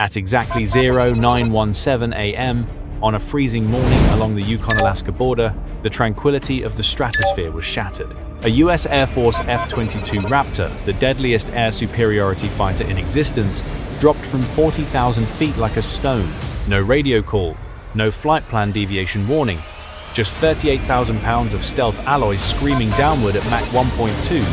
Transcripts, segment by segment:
At exactly 0917 a.m., on a freezing morning along the Yukon-Alaska border, the tranquility of the stratosphere was shattered. A U.S. Air Force F-22 Raptor, the deadliest air superiority fighter in existence, dropped from 40,000 feet like a stone. No radio call, no flight plan deviation warning, just 38,000 pounds of stealth alloys screaming downward at Mach 1.2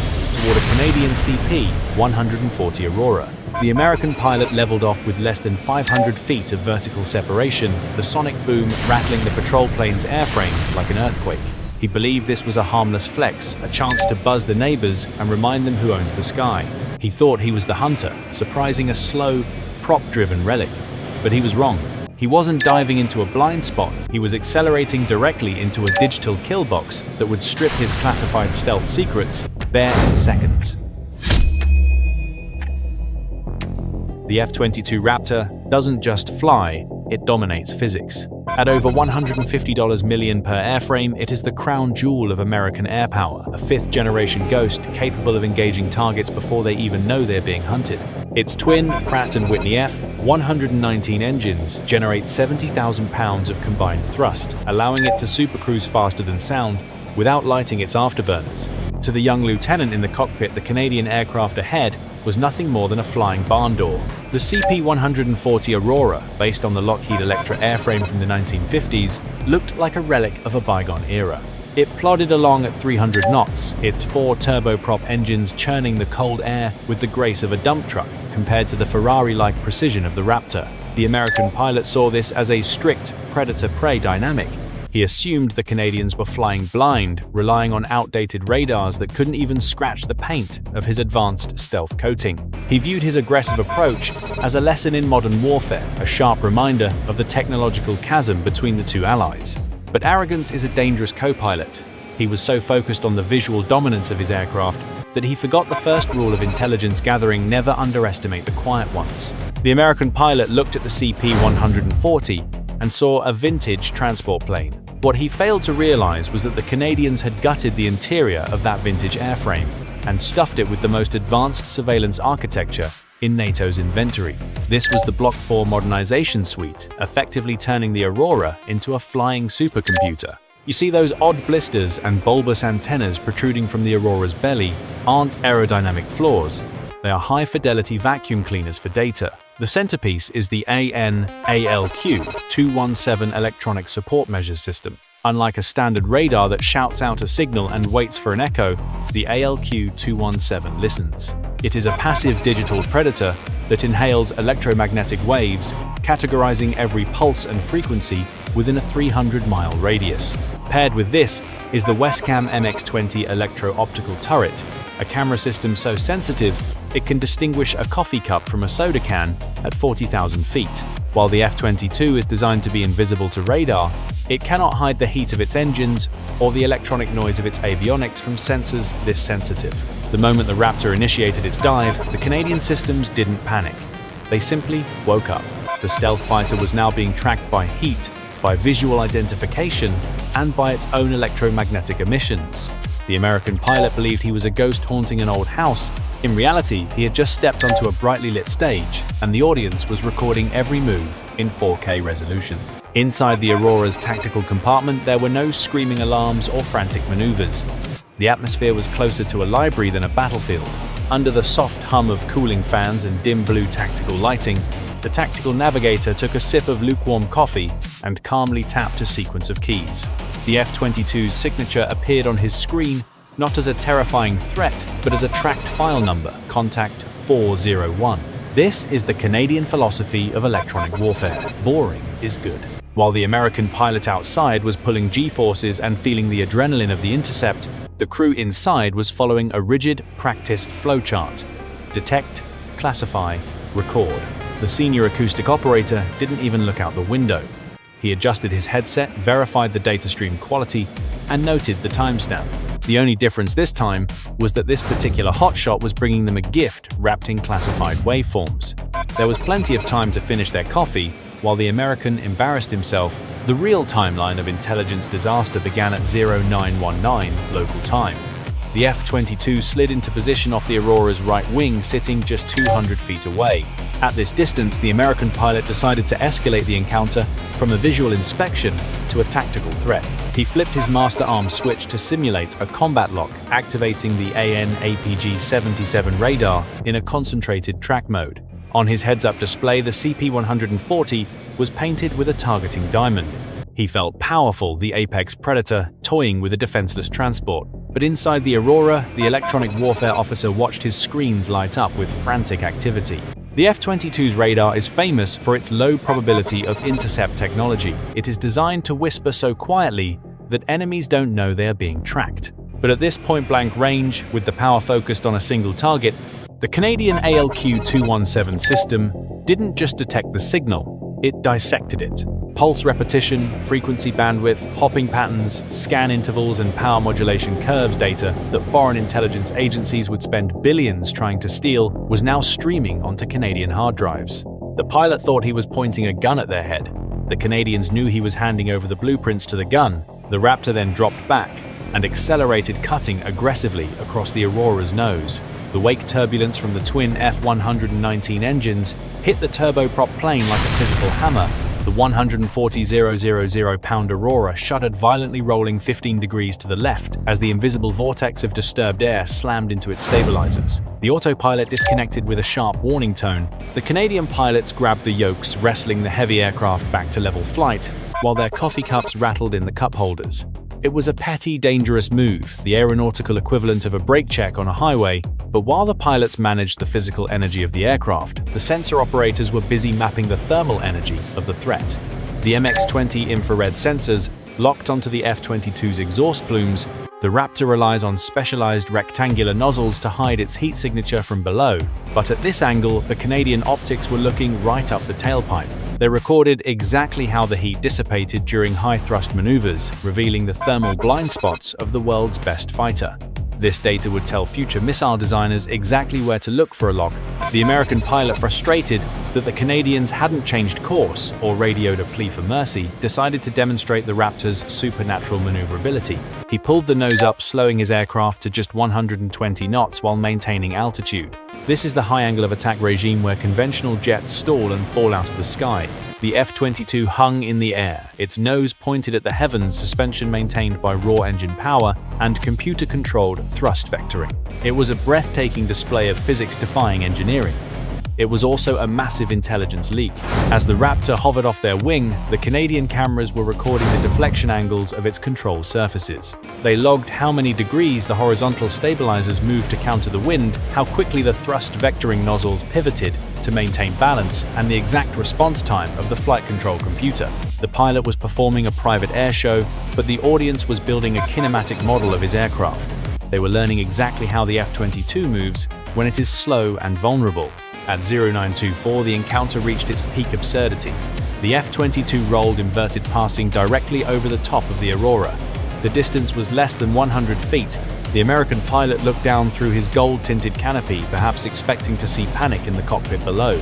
toward a Canadian CP-140 Aurora. The American pilot leveled off with less than 500 feet of vertical separation, the sonic boom rattling the patrol plane's airframe like an earthquake. He believed this was a harmless flex, a chance to buzz the neighbors and remind them who owns the sky. He thought he was the hunter, surprising a slow, prop-driven relic. But he was wrong. He wasn't diving into a blind spot, he was accelerating directly into a digital kill box that would strip his classified stealth secrets bare in seconds. The F-22 Raptor doesn't just fly, it dominates physics. At over $150 million per airframe, it is the crown jewel of American air power, a fifth-generation ghost capable of engaging targets before they even know they're being hunted. Its twin, Pratt & Whitney F-119 engines generate 70,000 pounds of combined thrust, allowing it to supercruise faster than sound without lighting its afterburners. To the young lieutenant in the cockpit, the Canadian aircraft ahead was nothing more than a flying barn door. The CP-140 Aurora, based on the Lockheed Electra airframe from the 1950s, looked like a relic of a bygone era. It plodded along at 300 knots, its 4 turboprop engines churning the cold air with the grace of a dump truck compared to the Ferrari-like precision of the Raptor. The American pilot saw this as a strict predator-prey dynamic. He assumed the Canadians were flying blind, relying on outdated radars that couldn't even scratch the paint of his advanced stealth coating. He viewed his aggressive approach as a lesson in modern warfare, a sharp reminder of the technological chasm between the two allies. But arrogance is a dangerous co-pilot. He was so focused on the visual dominance of his aircraft that he forgot the first rule of intelligence gathering: never underestimate the quiet ones. The American pilot looked at the CP-140 and saw a vintage transport plane. What he failed to realize was that the Canadians had gutted the interior of that vintage airframe and stuffed it with the most advanced surveillance architecture in NATO's inventory. This was the Block 4 modernization suite, effectively turning the Aurora into a flying supercomputer. You see, those odd blisters and bulbous antennas protruding from the Aurora's belly aren't aerodynamic flaws. They are high-fidelity vacuum cleaners for data. The centerpiece is the AN/ALQ-217 electronic support measures system. Unlike a standard radar that shouts out a signal and waits for an echo, the ALQ-217 listens. It is a passive digital predator that inhales electromagnetic waves, categorizing every pulse and frequency within a 300-mile radius. Paired with this is the Wescam MX-20 electro-optical turret, a camera system so sensitive it can distinguish a coffee cup from a soda can at 40,000 feet. While the F-22 is designed to be invisible to radar, it cannot hide the heat of its engines or the electronic noise of its avionics from sensors this sensitive. The moment the Raptor initiated its dive, the Canadian systems didn't panic. They simply woke up. The stealth fighter was now being tracked by heat, by visual identification, and by its own electromagnetic emissions. The American pilot believed he was a ghost haunting an old house. In reality, he had just stepped onto a brightly lit stage, and the audience was recording every move in 4K resolution. Inside the Aurora's tactical compartment, there were no screaming alarms or frantic maneuvers. The atmosphere was closer to a library than a battlefield. Under the soft hum of cooling fans and dim blue tactical lighting, the tactical navigator took a sip of lukewarm coffee and calmly tapped a sequence of keys. The F-22's signature appeared on his screen not as a terrifying threat, but as a tracked file number, contact 401. This is the Canadian philosophy of electronic warfare. Boring is good. While the American pilot outside was pulling G-forces and feeling the adrenaline of the Intercept, the crew inside was following a rigid, practiced flowchart. Detect, classify, record. The senior acoustic operator didn't even look out the window. He adjusted his headset, verified the data stream quality, and noted the timestamp. The only difference this time was that this particular hotshot was bringing them a gift wrapped in classified waveforms. There was plenty of time to finish their coffee, while the American embarrassed himself. The real timeline of intelligence disaster began at 0919 local time. The F-22 slid into position off the Aurora's right wing, sitting just 200 feet away. At this distance, the American pilot decided to escalate the encounter from a visual inspection to a tactical threat. He flipped his master arm switch to simulate a combat lock, activating the AN/APG-77 radar in a concentrated track mode. On his heads-up display, the CP-140 was painted with a targeting diamond. He felt powerful, the apex predator, toying with a defenseless transport. But inside the Aurora, the electronic warfare officer watched his screens light up with frantic activity. The F-22's radar is famous for its low probability of intercept technology. It is designed to whisper so quietly that enemies don't know they are being tracked. But at this point-blank range, with the power focused on a single target, the Canadian ALQ-217 system didn't just detect the signal, it dissected it. Pulse repetition, frequency bandwidth, hopping patterns, scan intervals, and power modulation curves data that foreign intelligence agencies would spend billions trying to steal was now streaming onto Canadian hard drives. The pilot thought he was pointing a gun at their head. The Canadians knew he was handing over the blueprints to the gun. The Raptor then dropped back and accelerated, cutting aggressively across the Aurora's nose. The wake turbulence from the twin F-119 engines hit the turboprop plane like a physical hammer. The 140,000-pound Aurora shuddered, violently rolling 15 degrees to the left as the invisible vortex of disturbed air slammed into its stabilizers. The autopilot disconnected with a sharp warning tone. The Canadian pilots grabbed the yokes, wrestling the heavy aircraft back to level flight, while their coffee cups rattled in the cup holders. It was a petty, dangerous move, the aeronautical equivalent of a brake check on a highway, but while the pilots managed the physical energy of the aircraft, the sensor operators were busy mapping the thermal energy of the threat. The MX-20 infrared sensors locked onto the F-22's exhaust plumes. The Raptor relies on specialized rectangular nozzles to hide its heat signature from below, but at this angle, the Canadian optics were looking right up the tailpipe. They recorded exactly how the heat dissipated during high-thrust maneuvers, revealing the thermal blind spots of the world's best fighter. This data would tell future missile designers exactly where to look for a lock. The American pilot, frustrated that the Canadians hadn't changed course or radioed a plea for mercy, decided to demonstrate the Raptor's supernatural maneuverability. He pulled the nose up, slowing his aircraft to just 120 knots while maintaining altitude. This is the high angle of attack regime where conventional jets stall and fall out of the sky. The F-22 hung in the air, its nose pointed at the heavens, suspension maintained by raw engine power and computer-controlled thrust vectoring. It was a breathtaking display of physics-defying engineering. It was also a massive intelligence leak. As the Raptor hovered off their wing, the Canadian cameras were recording the deflection angles of its control surfaces. They logged how many degrees the horizontal stabilizers moved to counter the wind, how quickly the thrust vectoring nozzles pivoted to maintain balance, and the exact response time of the flight control computer. The pilot was performing a private air show, but the audience was building a kinematic model of his aircraft. They were learning exactly how the F-22 moves when it is slow and vulnerable. At 0924, the encounter reached its peak absurdity. The F-22 rolled, inverted, passing directly over the top of the Aurora. The distance was less than 100 feet. The American pilot looked down through his gold-tinted canopy, perhaps expecting to see panic in the cockpit below.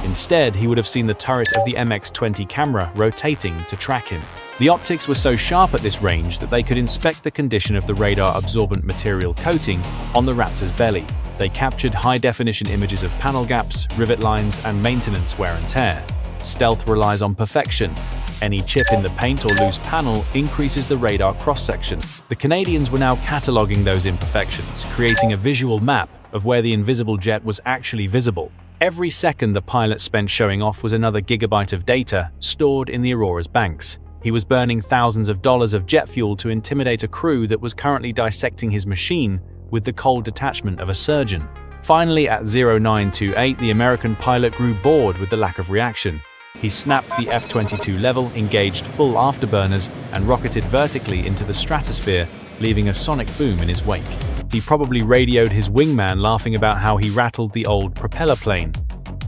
Instead, he would have seen the turret of the MX-20 camera rotating to track him. The optics were so sharp at this range that they could inspect the condition of the radar-absorbent material coating on the Raptor's belly. They captured high-definition images of panel gaps, rivet lines, and maintenance wear and tear. Stealth relies on perfection. Any chip in the paint or loose panel increases the radar cross-section. The Canadians were now cataloging those imperfections, creating a visual map of where the invisible jet was actually visible. Every second the pilot spent showing off was another gigabyte of data stored in the Aurora's banks. He was burning thousands of dollars of jet fuel to intimidate a crew that was currently dissecting his machine with the cold detachment of a surgeon. Finally, at 0928, the American pilot grew bored with the lack of reaction. He snapped the F-22 level, engaged full afterburners, and rocketed vertically into the stratosphere, leaving a sonic boom in his wake. He probably radioed his wingman, laughing about how he rattled the old propeller plane.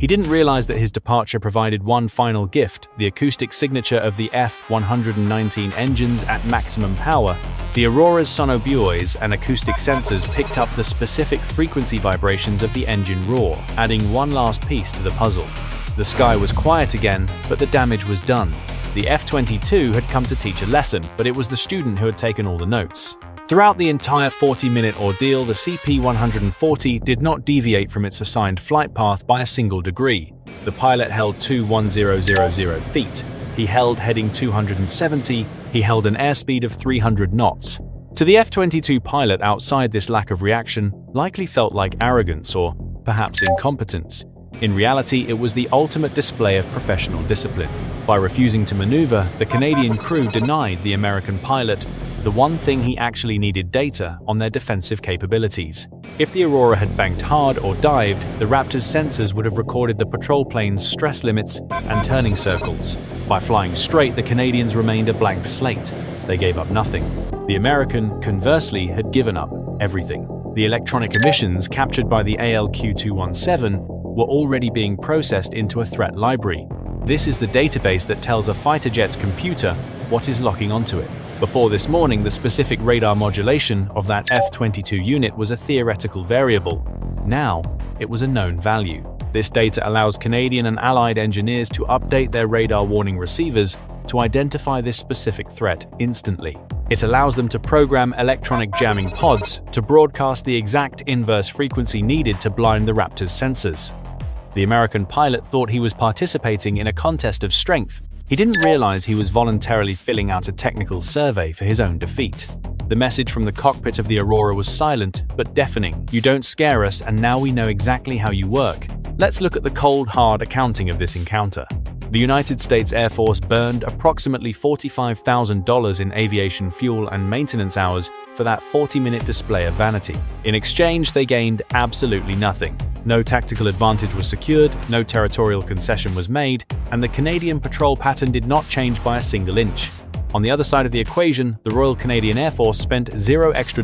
He didn't realize that his departure provided one final gift, the acoustic signature of the F-119 engines at maximum power. The Aurora's sonobuoys and acoustic sensors picked up the specific frequency vibrations of the engine roar, adding one last piece to the puzzle. The sky was quiet again, but the damage was done. The F-22 had come to teach a lesson, but it was the student who had taken all the notes. Throughout the entire 40-minute ordeal, the CP-140 did not deviate from its assigned flight path by a single degree. The pilot held 21000 feet. He held heading 270. He held an airspeed of 300 knots. To the F-22 pilot, outside, this lack of reaction likely felt like arrogance or perhaps incompetence. In reality, it was the ultimate display of professional discipline. By refusing to maneuver, the Canadian crew denied the American pilot the one thing he actually needed: data on their defensive capabilities. If the Aurora had banked hard or dived, the Raptor's sensors would have recorded the patrol plane's stress limits and turning circles. By flying straight, the Canadians remained a blank slate. They gave up nothing. The American, conversely, had given up everything. The electronic emissions captured by the ALQ-217 were already being processed into a threat library. This is the database that tells a fighter jet's computer what is locking onto it. Before this morning, the specific radar modulation of that F-22 unit was a theoretical variable. Now, it was a known value. This data allows Canadian and Allied engineers to update their radar warning receivers to identify this specific threat instantly. It allows them to program electronic jamming pods to broadcast the exact inverse frequency needed to blind the Raptor's sensors. The American pilot thought he was participating in a contest of strength. He didn't realize he was voluntarily filling out a technical survey for his own defeat. The message from the cockpit of the Aurora was silent but deafening. "You don't scare us, and now we know exactly how you work." Let's look at the cold, hard accounting of this encounter. The United States Air Force burned approximately $45,000 in aviation fuel and maintenance hours for that 40-minute display of vanity. In exchange, they gained absolutely nothing. No tactical advantage was secured, no territorial concession was made, and the Canadian patrol pattern did not change by a single inch. On the other side of the equation, the Royal Canadian Air Force spent $0 extra.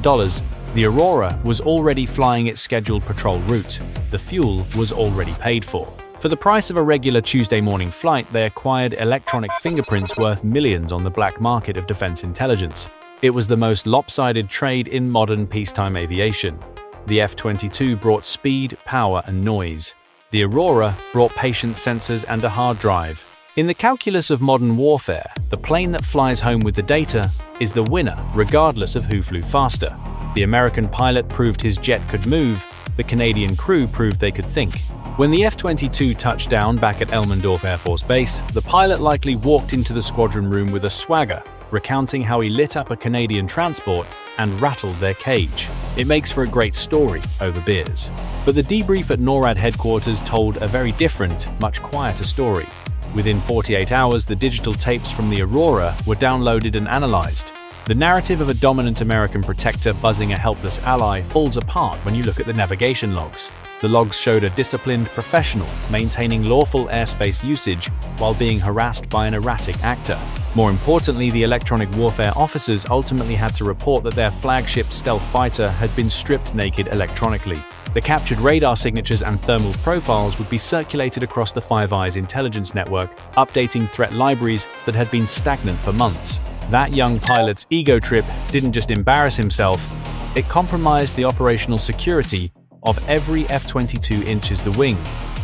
The Aurora was already flying its scheduled patrol route. The fuel was already paid for. For the price of a regular Tuesday morning flight, they acquired electronic fingerprints worth millions on the black market of defense intelligence. It was the most lopsided trade in modern peacetime aviation. The F-22 brought speed, power, and noise. The Aurora brought patient sensors and a hard drive. In the calculus of modern warfare, the plane that flies home with the data is the winner, regardless of who flew faster. The American pilot proved his jet could move. The Canadian crew proved they could think. When the F-22 touched down back at Elmendorf Air Force Base, the pilot likely walked into the squadron room with a swagger, recounting how he lit up a Canadian transport and rattled their cage. It makes for a great story over beers. But the debrief at NORAD headquarters told a very different, much quieter story. Within 48 hours, the digital tapes from the Aurora were downloaded and analyzed. The narrative of a dominant American protector buzzing a helpless ally falls apart when you look at the navigation logs. The logs showed a disciplined professional maintaining lawful airspace usage while being harassed by an erratic actor. More importantly, the electronic warfare officers ultimately had to report that their flagship stealth fighter had been stripped naked electronically. The captured radar signatures and thermal profiles would be circulated across the Five Eyes intelligence network, updating threat libraries that had been stagnant for months. That young pilot's ego trip didn't just embarrass himself, it compromised the operational security of every F-22 inches the wing.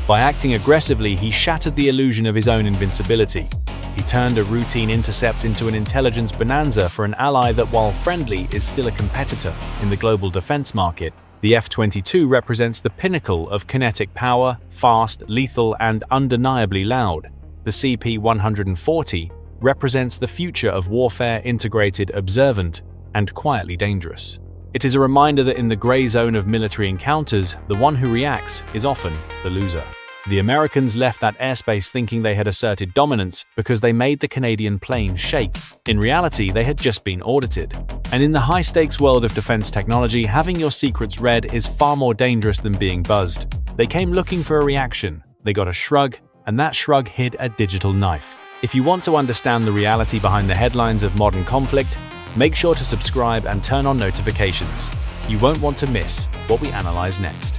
By acting aggressively, he shattered the illusion of his own invincibility. He turned a routine intercept into an intelligence bonanza for an ally that, while friendly, is still a competitor in the global defense market. The F-22 represents the pinnacle of kinetic power, fast, lethal, and undeniably loud. The CP-140 represents the future of warfare, integrated, observant, and quietly dangerous. It is a reminder that in the gray zone of military encounters, the one who reacts is often the loser. The Americans left that airspace thinking they had asserted dominance because they made the Canadian plane shake. In reality, they had just been audited. And in the high-stakes world of defense technology, having your secrets read is far more dangerous than being buzzed. They came looking for a reaction. They got a shrug, and that shrug hid a digital knife. If you want to understand the reality behind the headlines of modern conflict, make sure to subscribe and turn on notifications. You won't want to miss what we analyze next.